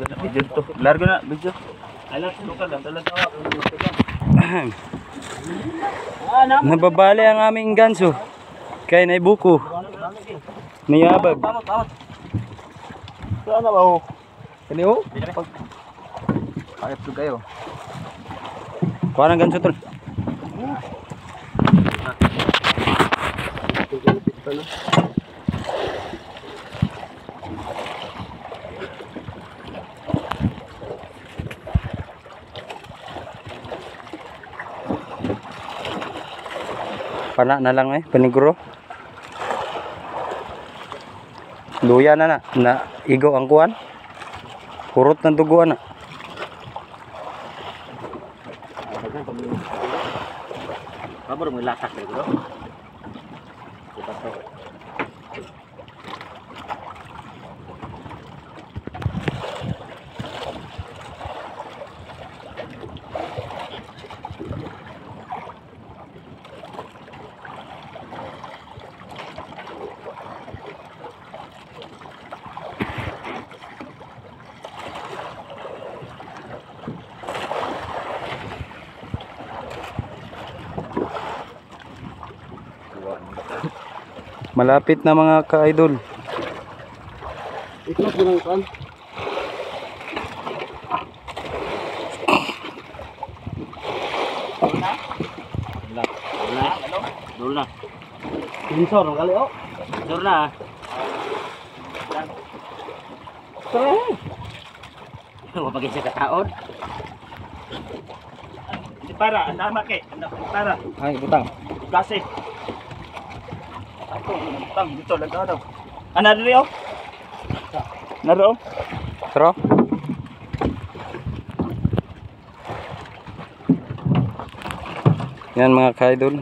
Video to. Largo na video. Alas lokal lang talaga. Nababali ang aming ganso. Kaya naibuko. Niyabag. Saan na ba ho? Kani ho? Ayap to kayo. Kuha ng ganso tol. Pana na lang paniguro. Luya na igo ang kuan. Kurot ng duguan na. Kabur mo latak dito. Malapit na mga ka-idol. Ikot mo kan. Dul na. Pinsor kali oh. Pinsor na. Sore. Wa pagi sa taon. Di para anda make, anda para. Ay, butang. Kasi tang dito lang daw. Ana diri oh. Naro. Tro. Yan mga ka-idol.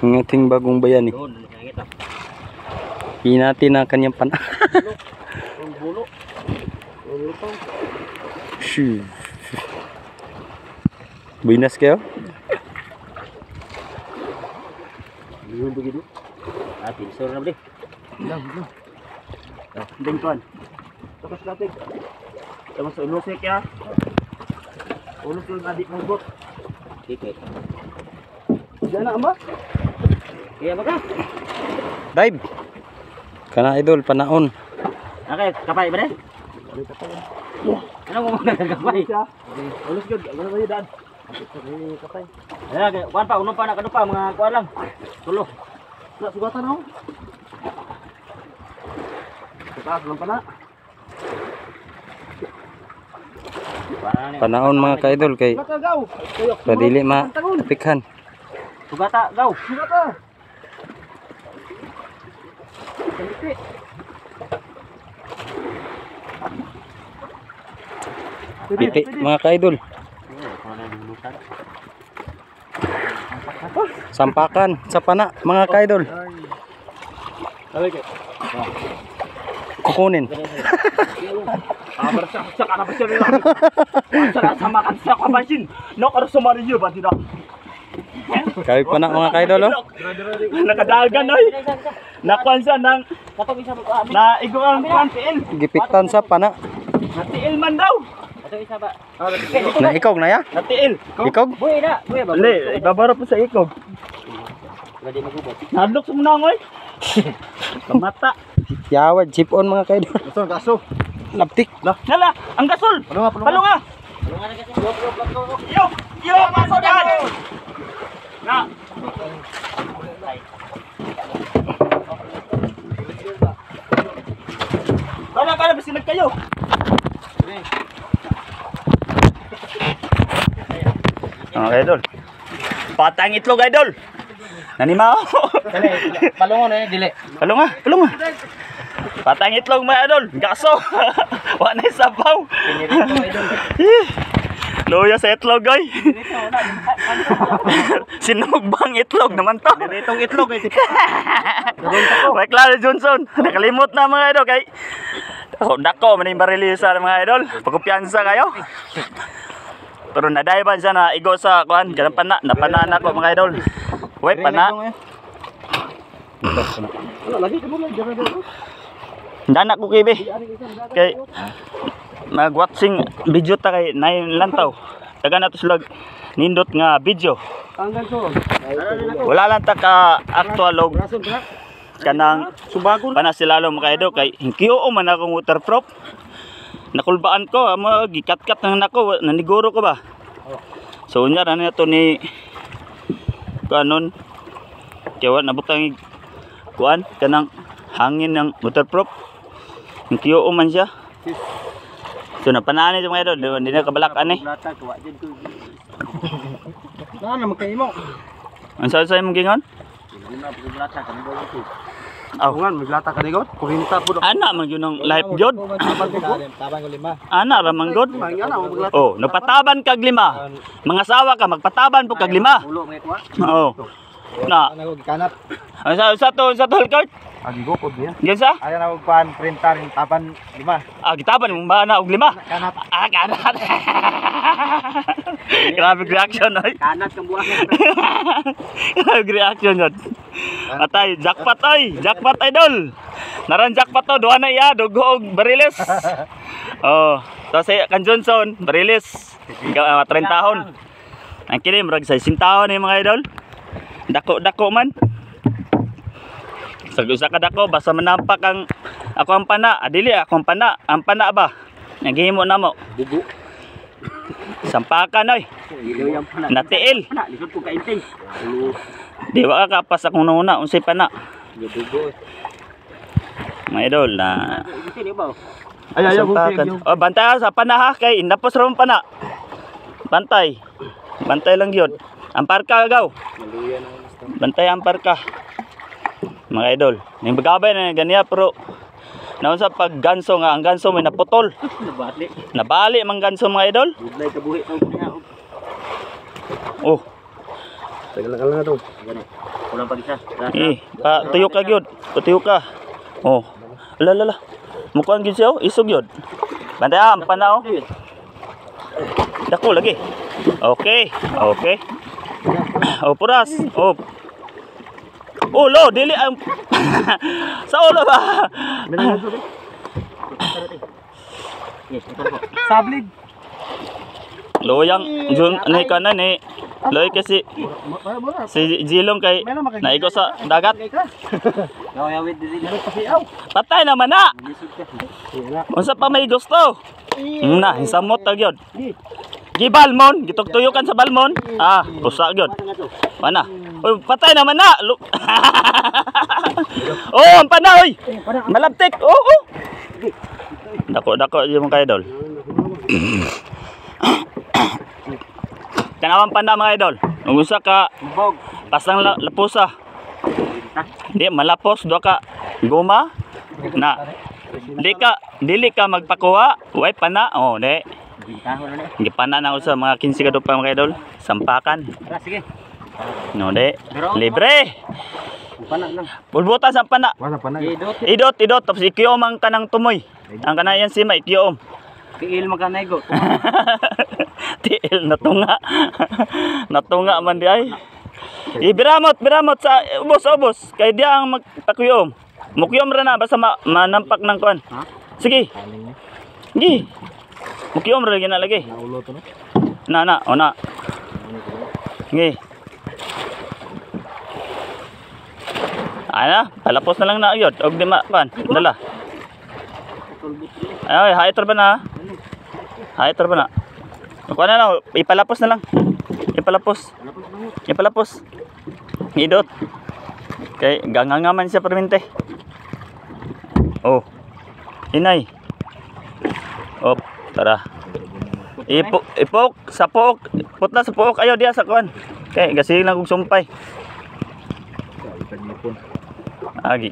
Ang ating bagong bayani. Hinati na kanyang pana. Bulo. Shoo. Binas kayo? Yun begitu. Pinsor na beli. Lang. Ding tuan. Tapos natin. Tapos ulusik ya. Ulus yung adik ng bot. Kikit. Diyan na amba. Iya baka. Dive. Kana idol panaon. Okay, kapay ba rin? Ano mo magkakapay? Ulus yun. Ano ba yun daan? Kapay. Ayan, kuhan pa. Unong pa na kadupa. Mga kuhan lang. Tulo. Sugatan ako. Taas lang pa na. Panaon mga ka-idol kay padili ma-pikhan. Sugata, gaw. Sugata. Piti mga ka-idol. Sampakan sa pana mga ka-idol. Kukunin. Bersak ana pasir. Sama kan sa kabasin. No karo sa Mario ba tidak? Kay pana mga ka-idol oh. Nakadagan oy. Nakuan sa nang na igo ang tiil. Gipitan sa pana. Natiil man daw. Na ikog na ya? Natiil. Ikog? Buhay na. Buhay ba? Le, ibabara po sa ikog. Pwede magubot. Nadlok sa muna oy. Kamata. Yawad chip on mga ka-idol. Gasol, gaso. Naptik. Lah, nala, ang gasol. Palunga. Yo, masuk dan. Nah. Kala besinag kayo. Idol. Patang itlog idol. Nanimaw. Palungo na dili. Palunga. Patang itlog mga idol. Gaso. Wa na sabaw. Luya sa itlog ay. Sinugbang itlog naman to. Diretong itlog eh. May Clara Johnson. Nakalimot na mga idol kay. Dako man yung barilisa mga idol. Pagkumpiyansa kayo. Pero nadaiban siya na igo sa kuan, ganang pana, napanana ko mga idol. Wait, pana. Lagi ka mo lang, dyan. Danak ko kibi. Kay mag-watching video ta kay nain lantaw. Daga na to sila nindot nga video. Wala lang ta ka actual og kanang subagon pana sila lo mga idol kay hinkiyo man akong waterproof. Nakulbaan ko amo gikat-kat nang nako naniguro ko ba. So unya ra na to ni kanon kaya nabutang kuan kanang hangin ng waterproof. Hinkiyo man siya. So napanani sa mga idol, hindi na kabalakan eh. Ano magkaimo? Ang saan mong gingon? Awan maglata ka digot. Kurinta pud. Ana man yun ang life jod. Ana ra man god. Oh, nagpataban kag 5. Mga sawa ka magpataban po kag 5. Oo. Na. Ang sa to Kurt? Agigo pod niya. Gansa? Ayan na pan printer in tapan 5. Gitaban mo ba na og 5? Kanat. Kanat. Grabe reaction oy. Kanat kang buwan. Grabe reaction yun. Atay, jackpot oy. Jackpot idol. Naran jackpot to, duha na iya, dugo og bariles. Oh, so si kan Johnson, bariles. 30 tahon. Ang kini murag sa 60 tahon ni mga idol. Dako man. Sa kadako basta manampak ang ako ang pana, adili ako ang pana, ba? Naghihimo na mo. Bugo. Sampakan oy. Natiil. Likod ko kainting. Di wa ka kapas akong nuna unsay pana. Bugo. Mga idol na Ay sampakan. Oh, bantay sa pana ha kay indapos ra man pana. Bantay. Bantay lang gyud. Ampar ka agaw. Bantay ampar ka. Mga idol, ning bagabay na ganiya pero naon sa pagganso nga ang ganso may naputol. Nabali mang ganso mga idol. Budlay ka buhi taw niya. Oh, Tagal na to. Gani. Kulang pa isa. tuyo ka gyud. Tuyo ka. Oh. Lala. Mukuan gyud siya, isog gyud. Bantay am panao. Dako lagi. Okay. Oh, puras. Oh. Ulo, dili ang sa ulo ba? Sablig. Loyang jun ani kanan ni. Loy kasi si Jilong kay naigo sa dagat. Gawawid din pasiaw. Patay naman na. Unsa pa may gusto? Na, hisamot ta gyud. Gibalmon, gitugtuyukan sa balmon. Pusa gyud. Mana? Oy, patay naman na. Oh, ang pana oy. Malaptik. Oh. Dako yung mga idol. Kanawang panda mga idol. Kung usa ka pasang lapusa. Di malapos do ka guma na. Dili ka magpakuha, way pana. Oh, di. Gipana na ako sa mga 15 kadto pa mga idol. Sampakan. Sige. No, de. Libre. Pana lang. Pulbutan sa pana. Wala pana. Idot tapos ikiom ang kanang tumoy. Ang kanayan sima ikiom. Tiil magkanay go. Tiil natunga. Natunga man di ay. Biramot sa ubos. Kay dia ang magpakuyom. Mukiyom ra na basta manampak ng kuan. Sige. Gi. Mukiyom ra gina lagi. Naulo to no. Na. Gi. Ana, palapos na lang na yun. Og di man, dala. Ay, haiter ba na? Haiter ba na? Kuha na lang, ipalapos na lang. Ipalapos. Idot. Okay, gangangaman siya permente. Oh. Inay. Op, tara. Ipok sa pook. Putna sa pook ayo dia sa kuan. Okay, gasing lang kog sumpay.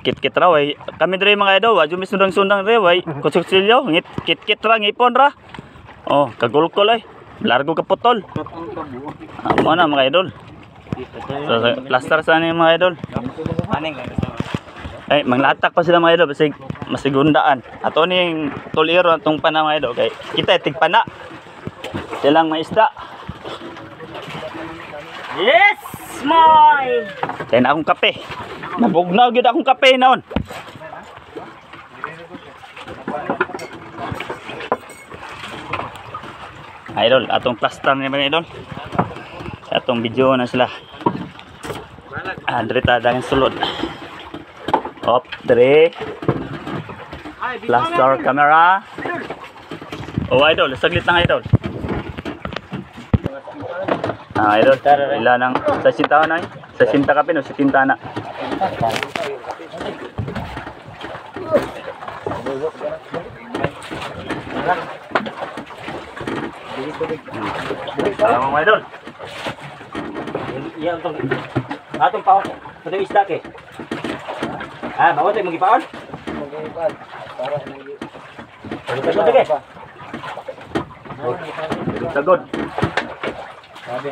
Kit-kit ra way. Kami diri mga idol, wa jud misundang-sundang diri way. Kutsuksilyo, kit-kit ra ngipon ra. Oh, kagulkol ay. Largo ka putol. Amo na mga idol. So, plaster sa ni mga idol. Ay, manglatak pa sila mga idol basig masigundaan. Ato ning tuliro atong pana mga idol kay kita tigpana. Silang maisda. Yes, my. Kaya na akong kape. Nabugnaw gyud akong kape naon. Idol, atong plaster ni mga idol. Atong video na sila. Andre ta dang sulod. Hop, dire. Plaster camera. Oh idol, saglit lang idol. Idol, ilan ang sa sintahan ay? Sa sinta ka pin o sa tinta na? Salamat mga idol. Iya atong paon. Sa isda ke. Bawat ay magipaon. Magipaon para nagi. Sagod ke. Sagod. Sabi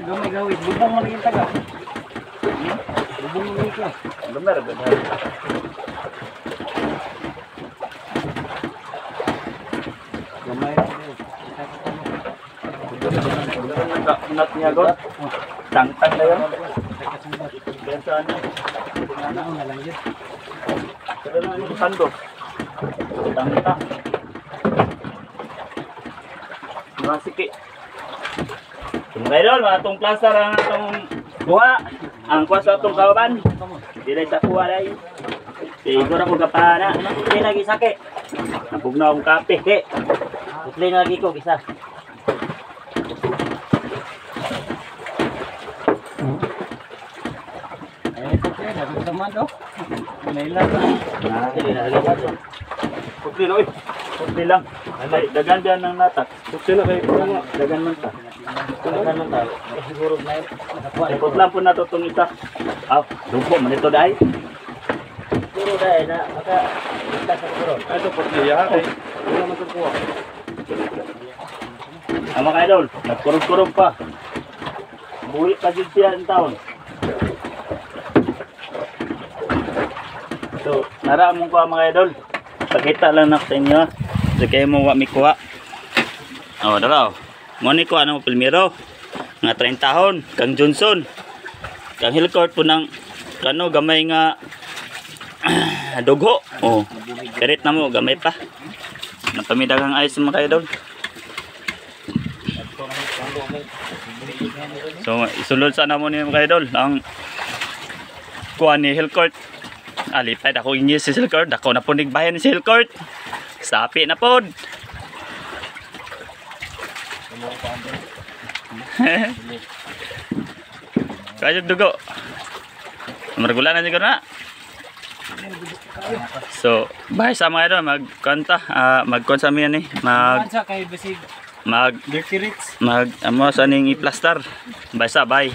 gamay gawin, lubong mo naging taga. Lubong mo naging ka. Lumer, benar. Gamay Nat niya god. Tang-tang na yun. Biasaan niya. ano na lang yun. Pero na yung sando. Tang-tang. Mga siki. Mga idol, mga itong plaster ang itong buha. Ang kuha sa itong kawaban. Dilay sa kuha dahil. Siguro ako kapana. Putli lagi sake. Napugna akong kape. Putli lagi ko isa. Putli lagi naman do. Nailan. Putli lagi naman. Putli na oy. Putli lang. Ay, dagan diyan ng natak. Putli na kayo. Dagan man ta. Dagan man ta. Siguro na yun. Ipot lang po na itong isa. Dupo man ito dahil. Siguro dahil na maka isa sa siguro. Ito putli ya. Wala man ito kuha. Mga idol, nagkurog-kurog pa. Buhi pa dyan siya ang taon. So, naramong ko mga idol. Pakita lang na sa inyo. So, kayo mo wak mikuha. O, dalaw. Muni ko ano mo Pilmiro. Nga 30 tahon. Kang Johnson. Kang Hillcourt po ng kano, gamay nga dugo. O, karit na mo, gamay pa. Napamidagang ayos mga idol. So, isulod sana mo niyo mga idol. Ang kuha ni Hillcourt. Alipay ako inyo si Hillcourt. Ako na po nagbayan si Hillcourt. Sapi na po. Kaya dugo. Margula na siguro na. So, bahay sa mga idol. Magkanta. Magkanta sa mga ni. Mag amo sa ning i-plaster. Basta bye.